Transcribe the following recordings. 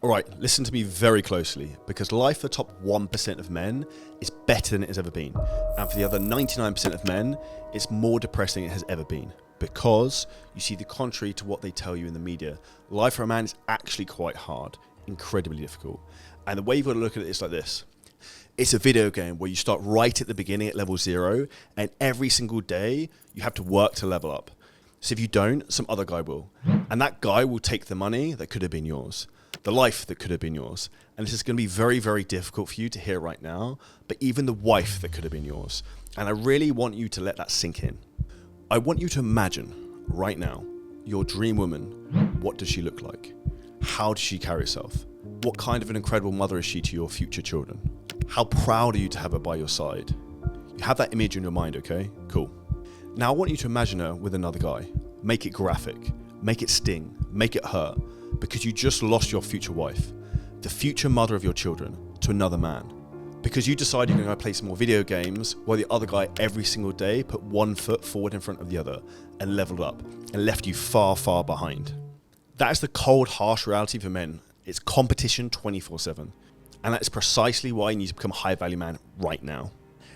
All right, listen to me very closely, because life for the top 1% of men is better than it has ever been. And for the other 99% of men, it's more depressing than it has ever been. Because you see, the contrary to what they tell you in the media, life for a man is actually quite hard, incredibly difficult. And the way you've got to look at it is like this. It's a video game where you start right at the beginning at level 0, and every single day you have to work to level up. So if you don't, some other guy will. And that guy will take the money that could have been yours, the life that could have been yours. And this is going to be very, very difficult for you to hear right now, but even the wife that could have been yours. And I really want you to let that sink in. I want you to imagine right now, your dream woman. What does she look like? How does she carry herself? What kind of an incredible mother is she to your future children? How proud are you to have her by your side? You have that image in your mind, okay? Cool. Now I want you to imagine her with another guy. Make it graphic, make it sting, make it hurt, because you just lost your future wife, the future mother of your children, to another man. Because you decided you're going to play some more video games while the other guy every single day put one foot forward in front of the other and leveled up and left you far, far behind. That is the cold, harsh reality for men. It's competition 24/7. And that is precisely why you need to become a high-value man right now.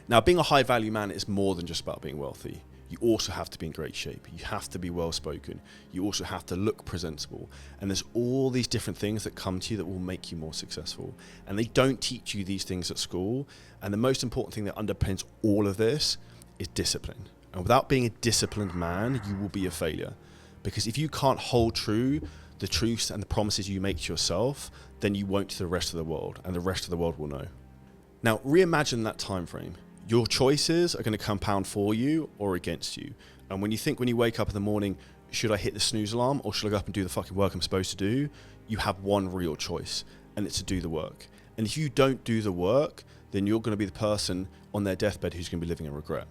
Now, being a high-value man is more than just about being wealthy. You also have to be in great shape. You have to be well-spoken. You also have to look presentable. And there's all these different things that come to you that will make you more successful. And they don't teach you these things at school. And the most important thing that underpins all of this is discipline. And without being a disciplined man, you will be a failure. Because if you can't hold true the truths and the promises you make to yourself, then you won't to the rest of the world, and the rest of the world will know. Now, reimagine that time frame. Your choices are going to compound for you or against you. And when you wake up in the morning, should I hit the snooze alarm or should I go up and do the fucking work I'm supposed to do? You have one real choice, and it's to do the work. And if you don't do the work, then you're going to be the person on their deathbed who's going to be living in regret.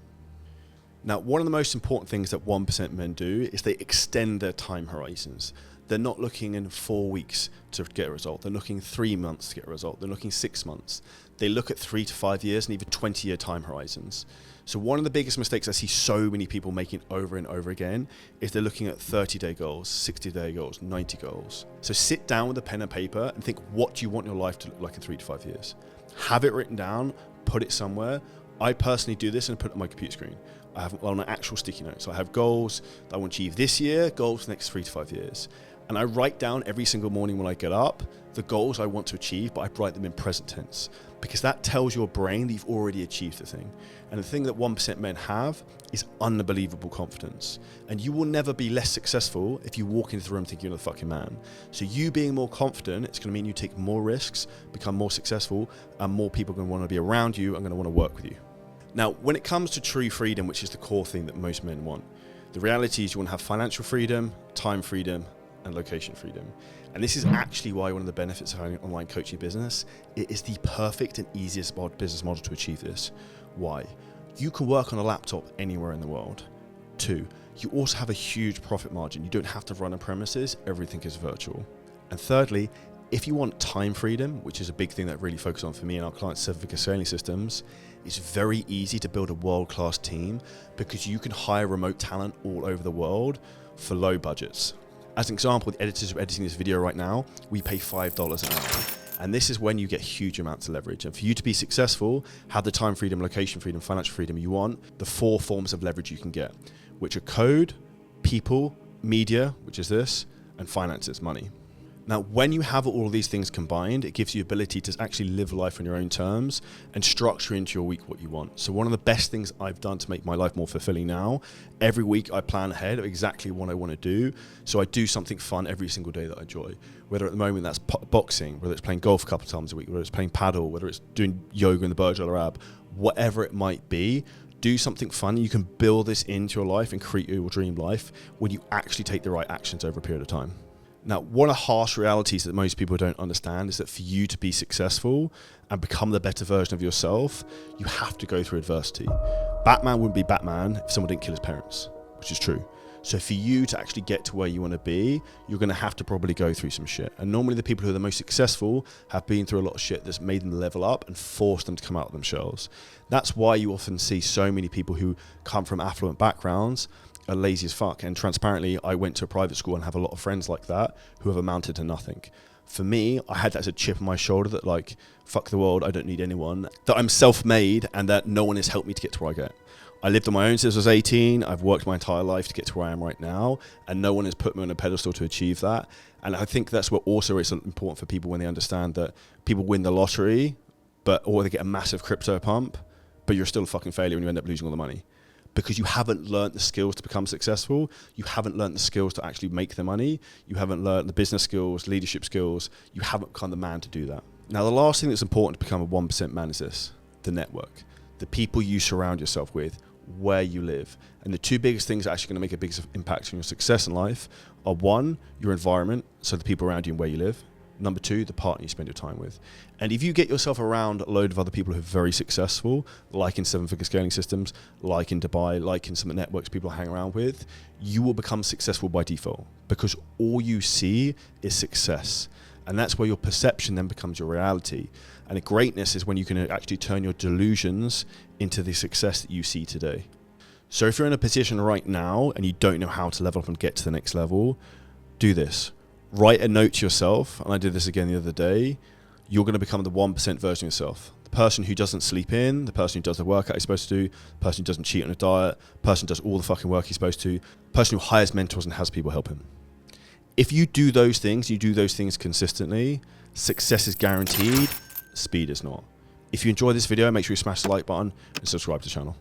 Now, one of the most important things that 1% men do is they extend their time horizons. They're not looking in 4 weeks to get a result. They're looking 3 months to get a result. They're looking 6 months. They look at 3 to 5 years and even 20-year time horizons. So one of the biggest mistakes I see so many people making over and over again is they're looking at 30-day goals, 60-day goals, 90 goals. So sit down with a pen and paper and think, what do you want your life to look like in 3 to 5 years? Have it written down, put it somewhere. I personally do this and put it on my computer screen. I have on an actual sticky note. So I have goals that I want to achieve this year, goals for the next 3 to 5 years. And I write down every single morning when I get up the goals I want to achieve, but I write them in present tense, because that tells your brain that you've already achieved the thing. And the thing that 1% men have is unbelievable confidence. And you will never be less successful if you walk into the room thinking you're the fucking man. So you being more confident, it's going to mean you take more risks, become more successful, and more people are going to want to be around you and going to want to work with you. Now, when it comes to true freedom, which is the core thing that most men want, the reality is you want to have financial freedom, time freedom, and location freedom. And this is actually why one of the benefits of having an online coaching business, it is the perfect and easiest business model to achieve this. Why? You can work on a laptop anywhere in the world. 2, you also have a huge profit margin. You don't have to run a premises, everything is virtual. And thirdly, if you want time freedom, which is a big thing that really focuses on for me and our clients' 7-figure scaling systems, it's very easy to build a world-class team because you can hire remote talent all over the world for low budgets. As an example, the editors who are editing this video right now, we pay $5 an hour. And this is when you get huge amounts of leverage. And for you to be successful, have the time freedom, location freedom, financial freedom you want, the 4 forms of leverage you can get, which are code, people, media, which is this, and finances, money. Now, when you have all of these things combined, it gives you the ability to actually live life on your own terms and structure into your week what you want. So one of the best things I've done to make my life more fulfilling now, every week I plan ahead of exactly what I want to do. So I do something fun every single day that I enjoy. Whether at the moment that's boxing, whether it's playing golf a couple of times a week, whether it's playing paddle, whether it's doing yoga in the Burj Al Arab, whatever it might be, do something fun. You can build this into your life and create your dream life when you actually take the right actions over a period of time. Now, one of the harsh realities that most people don't understand is that for you to be successful and become the better version of yourself, you have to go through adversity. Batman wouldn't be Batman if someone didn't kill his parents, which is true. So for you to actually get to where you want to be, you're going to have to probably go through some shit. And normally the people who are the most successful have been through a lot of shit that's made them level up and forced them to come out of themselves. That's why you often see so many people who come from affluent backgrounds are lazy as fuck. And transparently, I went to a private school and have a lot of friends like that who have amounted to nothing. For me, I had that as a chip on my shoulder that like, fuck the world, I don't need anyone, that I'm self-made and that no one has helped me to get to where I get. I lived on my own since I was 18. I've worked my entire life to get to where I am right now, and no one has put me on a pedestal to achieve that. And I think that's what also is important for people when they understand that people win the lottery, or they get a massive crypto pump, but you're still a fucking failure when you end up losing all the money. Because you haven't learned the skills to become successful. You haven't learned the skills to actually make the money. You haven't learned the business skills, leadership skills. You haven't become the man to do that. Now, the last thing that's important to become a 1% man is this: the network, the people you surround yourself with, where you live. And the two biggest things that are actually going to make a big impact on your success in life are, one, your environment, so the people around you and where you live. Number two, the partner you spend your time with. And if you get yourself around a load of other people who are very successful, like in 7-figure scaling systems, like in Dubai, like in some of the networks people hang around with, you will become successful by default, because all you see is success. And that's where your perception then becomes your reality. And greatness is when you can actually turn your delusions into the success that you see today. So if you're in a position right now and you don't know how to level up and get to the next level, do this. Write a note to yourself, and I did this again the other day. You're going to become the 1% version of yourself. The person who doesn't sleep in, the person who does the workout he's supposed to do, the person who doesn't cheat on a diet, the person who does all the fucking work he's supposed to, the person who hires mentors and has people help him. If you do those things, you do those things consistently, success is guaranteed, speed is not. If you enjoyed this video, make sure you smash the like button and subscribe to the channel.